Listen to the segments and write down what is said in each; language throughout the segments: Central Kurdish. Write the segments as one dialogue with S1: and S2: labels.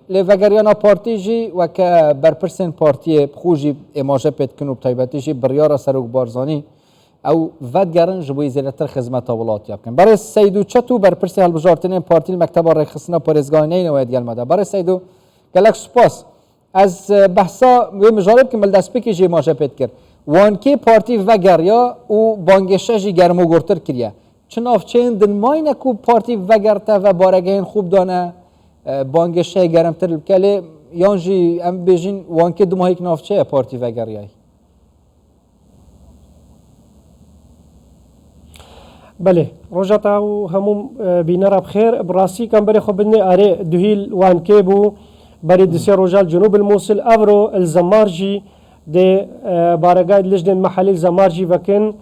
S1: لفگریانا پارتی جی و که برپرسن پارتی خوجی اماجه پیت کنو بتایبتی جی بریارا سروک بارزانی او ودگرن جبوی زیرتر خدمت ولات یاب کن. برای سیدو چطور برپرسی هالبجارتنین پارتی المکتب رخصنا پارزگاه نین و ادگل مده. برای سیدو گلک سپاس از بحثا و مجارب که مل دست بکی جی اماجه پیت کرد. وانکی پارتی وگریا و بانگشه جی گرمو گرتر کریه. چون افچین دن ماینه کو پارتی وگرته و بارگین خوب دانه بانگشه گرمتر کلی یانجی ام بیجین وانکی دو ماهی کنافچه پارتی وگریایی.
S2: بله روجاتا و همون بینر بخیر براسی کم بری خوب بنی آره دهیل وانکی بو برای دستی روجال جنوب الموصل افرو الزمارجی ده بارگاه لجنة محلي الزمارجي وكن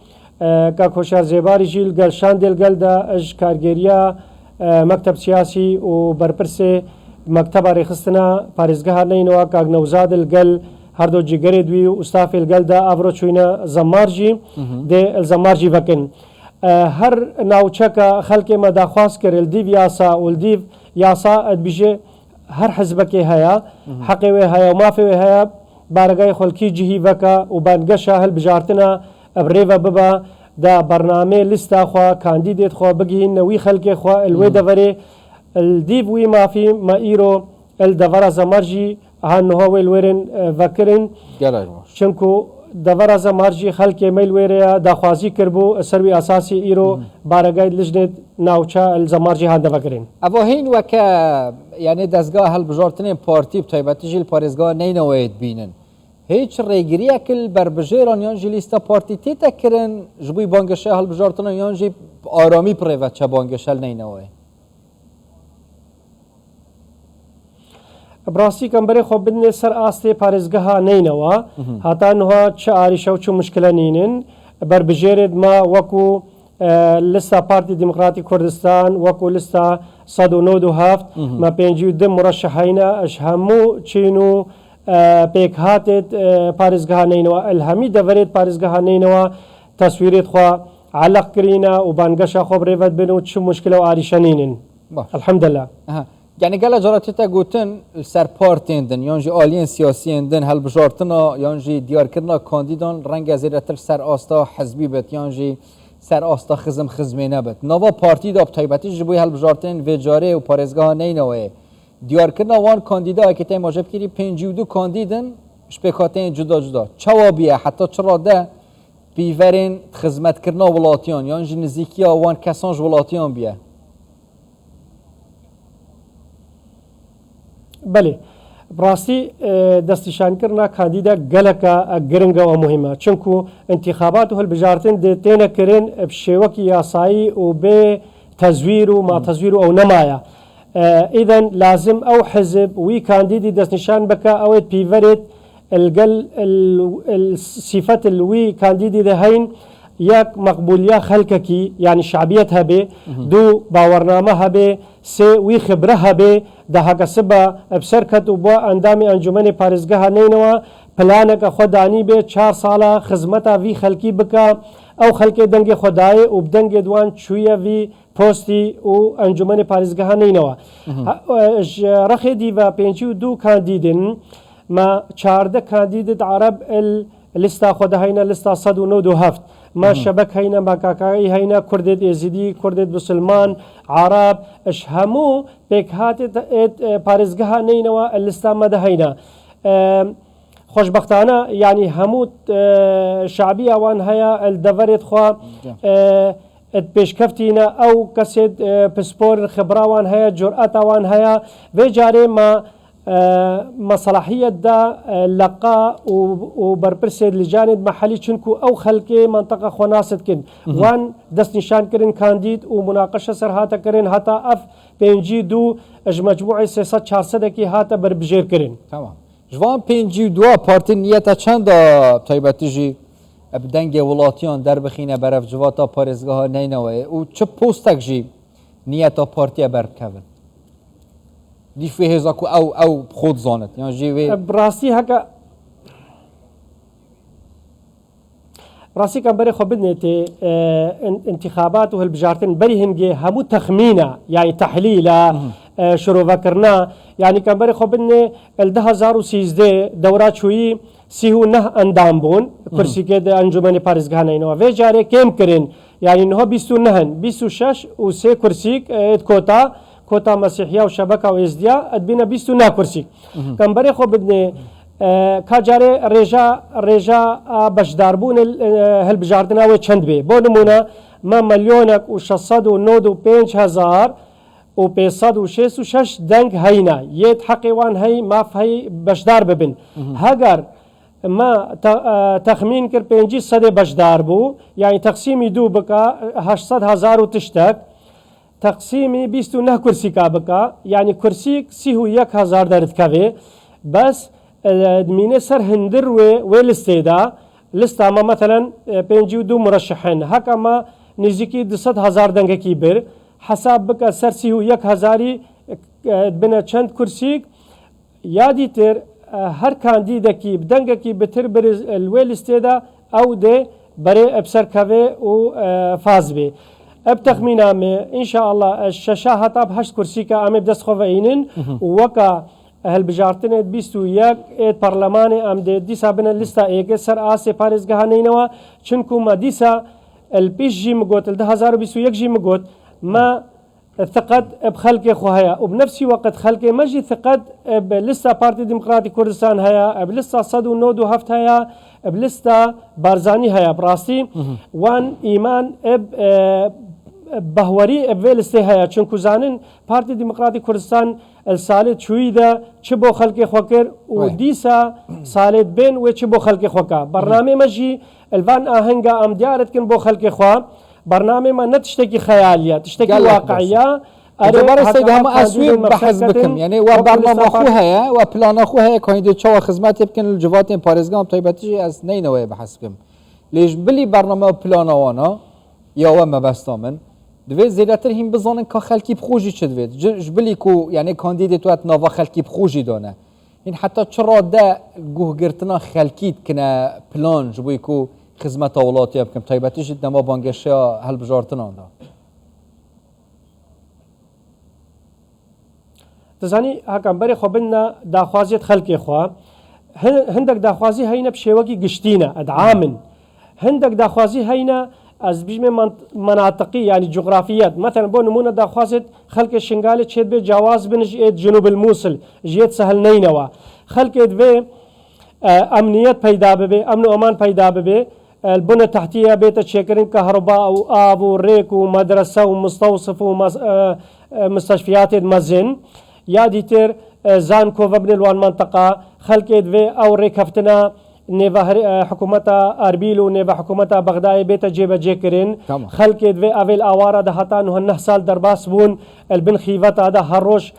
S2: كاكوشار زيباري جيل قال شاندل قال دا اج كارجيريا مكتب سياسي وبربرسي مكتب ريخستنا باريزگاه نينوا كاغ نوزاد القل هردو جيگري دوي استاف القل دا افرو چوينا زمارجي دي الزمارجي وكن هر ناوچكا خلق ما داخواست كر الديف ياسا والديف ياسا ادبيجي هر حزبكي هيا حقي هيا ومافي هيا بارگاه خلکی جهی وکا و بانگشا هل بجارتنا ابریوا ببا دا برنامه لستا خوا کاندیدیت خوا بگیهن نوی خلک خوا الوی دوری الدیو وی مافی ما ایرو الدورا زمارجی هانوها ویلورن وکرن چنکو دورا زمارجی خلک میلوریا داخوازی کربو سروی اساسی ایرو بارگاه لجنت ناوچا الزمارجی هان وکرن
S1: اوهین وکا یعنی دستگاه هل بجارتنین پارتی بتایبتی جیل پارزگاه نینوید بینن هیچ ریگری اکل بر بجیران یانجی لیستا پارتی تیتا کرن جبوی بانگشه هل بجارتنین یانجی آرامی پریوت چه بانگشه نینوید
S2: براسی کم بری خوب بدن سر آسته پارزگاه نینوا حتی نها چه آریشه و چه مشکل نینن بر بجیرد ما وکو لستا پارتی دموکراتی کردستان وکو لستا 197 ما 52 مرشحین اش همو چینو پیک هاتت پارزگاه نینوا الهمی دورید پارزگاه نینوا تصویرت خوا علق کرینا و بانگشا خوب ریوت بنو چه مشکل و آریشه نینن الحمدلله
S1: يعني قال جرات تاغوتن سر بارتيندن يانجي آلين سياسيندن هل بجارتنا يانجي ديار كرنا كانديدان رنگ زيرتر سر آستا حزبي بت يانجي سر آستا خزمينه بت نوا بارتي دا بتايبتي جبوي هل بجارتن وجاره و پارزگاه نينوه ديار كرنا وان كانديدا که تیم واجب کردی 52 کاندیدن شبکاتین جدا چوابیه حتی چرا ده بیورین خدمت کردن ولاتیان یعنی نزدیکی وان کسانج ولاتیان بیه
S2: بله براستی دستشان کرنا کاندیدا گلکا گرنگا و مهمه چونکو انتخابات هل بجارتن دتینا کرن بشوکی یاسایی و به تزویر و ما تزویر او نمایا اذا لازم او حزب وي كانديدي دست نشان بكا اويت بيفرت القل الصفة الوي كانديدي دهين ياك مقبولية خلقكي يعني شعبيتها به دو باورنامها به سي وي خبرها به ده هكا سبا بسركت وبوا اندامي انجمن بارزگاه نينوا پلانك خداني به 4 سالا خدمتا وي خلقي بكا او خلقي دنگ خدای و بدنگ دوان چويا وي پوستی و انجمن پارزگاه نینوا رخی دیو 52 کاندیدن ما 14 کاندید عرب لستا خود هینا لستا 197 ما شبک هینا ما کاکایی هینا کردت ازیدی کردت بسلمان عرب اش همو پیکهات پارزگاه نینوا لستا مده هینا خوشبختانه يعني هموت شعبية وان هيا الدفرت خوا بيشكفتينا او كسد بسبور خبرة وان هيا جرأة وان هيا بجاري ما مصلاحية دا لقاء وبربرسد لجانب محلي چنكو او خلقي منطقة خناصد كن وان دست نشان كرن كانديد ومناقشة سر هاتا كرن هاتا اف بينجي دو اج مجموعي 300-400 كي هاتا بربجير كرن
S1: تمام جوان 52 پارتی نیتا چند تایبتی جی بدنگ ولاتیان در بخینه برف جواتا پارزگاه نینوه و چه پوستک جی نیتا پارتی برکوون دی فی هزاکو او خود زانت یعنی جی
S2: براستی هکا راسي كان بري خبدني انتخابات وهالبجارتين بري هنجي همو تخمينة يعني تحليلة شروع کرنا یعنی کمبر خو بن ال 2013 دورات شویی 39 اندام بون کرسی که انجمن پارێزگاهانە اینەوە وێ جارێ کێم کرن یعنی نها 29 26 و 3 کرسیک کۆتا مەسیحیا و شەبەکە و ئێزدیا ئەدبینە 29 کرسیک کەمبەرێ خۆ بدنێ کاجارێ ڕێژا بەشداربوون هەلبژاردنەوەی چەند بێ بۆ نمونە مە ملیۆنێک و 695,000 و 566 دەنگ هەینە یەت حەقیوان هەی ماف هەی بەشدار ببن هەگەر ما تەخمین کرد 5 سەدێ بەشدار بوو یعنی تەقسیمی دوو بکە 800,000 و تشتێک تەقسیمی 29 کورسیکا بکە یعنی کورسیک 31,000 دەردکەوێ بەس دمینێ سەر هەندر وێ لستێدا لستامە مەتەلەن 52 مرەشحن هەکەمە نزیکی 200,000 دەنگێکی بر حساب بکە سەر 31,000 بنە چەند کورسیک یادی تر هەر کاندیدێکی دەنگێکی بتر برز وێ لستێدا ئەو دێ بەرێ ئەبسەرکەوێ و فاز بێ ئەب تەخمینامێ ئینشاءالله شەشا هەتا 8 کورسیکە ئەمێ دەستخۆڤەینن وەکە هەلبژارتنێت 21 ئێت پەرلەمانێ ئەم دێ دیسا بنە لیستا ئێگە سەر ئاسێ پارێزگەهانەینەوە چونکومە دیسا الپیش جی مگوت 2021 جی مگوت ما ثقت بخلق خوهايا وبنفس وقت خلق مجي ثقت بلستا بارتي ديمقراطي كردستان هيا بلستا صد ونود وهفت هيا بلستا بارزاني هيا براستي وان ايمان بهوري بفيلستي هيا چونكو زانن بارتي ديمقراطي كردستان السالت شويدا چبو خلق خوكر وديسا سالت بين وچبو خلق خوكا برنامج مجي الفان اهنگا ام ديارت كن بو خلق خوا برنامج ما نتشتكي خيالية تشتكي واقعية
S1: جبار السيد هم أسوي بحث بكم يعني وبرنامج خوها وبلان خوها كاين شو خدمات يمكن الجواتين باريزغام طيبتي از نينوي بحث بكم ليش بلي برنامج بلان وانا يا وما بستامن دوی زیادتر هم بزنن که خلکی بخوجی چه دوید جبلی کو یعنی کاندیدات وقت نوا خلکی بخوجی دانه این حتی چرا ده گوه گرتنا خلکیت کنه پلان جبوی کو خدمت اولاتی بکم طیبتیش دما بانگشیا هل بجارتنا دا
S2: تزانی هکم بری خوبنا داخوازیت خلکی خوا هندک داخوازی هینا بشیوکی گشتینه ادعامن هندک داخوازی هینا از بجمع مناطقي يعني جغرافيات مثلا بو نمونه داخوازت خلق الشنغالي تشد به جواز بنج جنوب الموصل جيت سهل نينوا خلق به امنيت پیدا به امن و امان پیدا به البنى التحتيه بيت تشكرين كهرباء وآب وريك ومدرسه ومستوصف ومستشفيات مزن يا ديتر زانكو وابن الوان منطقه خلق به او ريكفتنا نيفا حكومة أربيل ونيفا حكومة بغداد بيت جيبا جيكرين خلق دوي أول أوارا دهتا نهنه سال درباس بون البن خيفت هذا هروش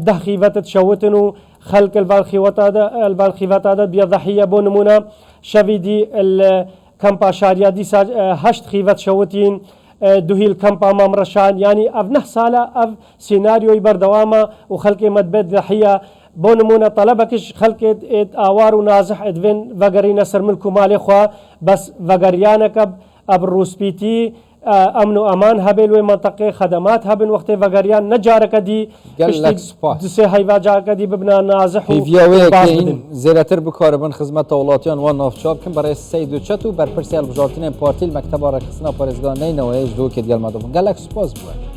S2: ده خيفت تشوتنو خلق البان خيفت هذا بيضحية بون نمونا شفيدي الكامبا شاريا دي هشت خيفت شوتين دوهي الكامبا مامرشان يعني أف نه سالة أف سيناريو يبردواما وخلق مدبت ضحية بونمونا طلبكش خلقت آوار ونازح ادفين وغرينا سرملكو مالي خوا بس وغريانك اب روسبيتي امن و امان هبل و منطقه خدمات هبن وقت وغريان نجارك دي دسي هيوا جاك دي ببنا نازح
S1: في فيوي زيراتر بكاربن خدمت اولاتيان و نافچاب كن برای سيدو چتو بر پرسيال بجارتين بارتي المكتب رخصنا پارزگان نينو ايش دو كديال مادو گلک سپاس بو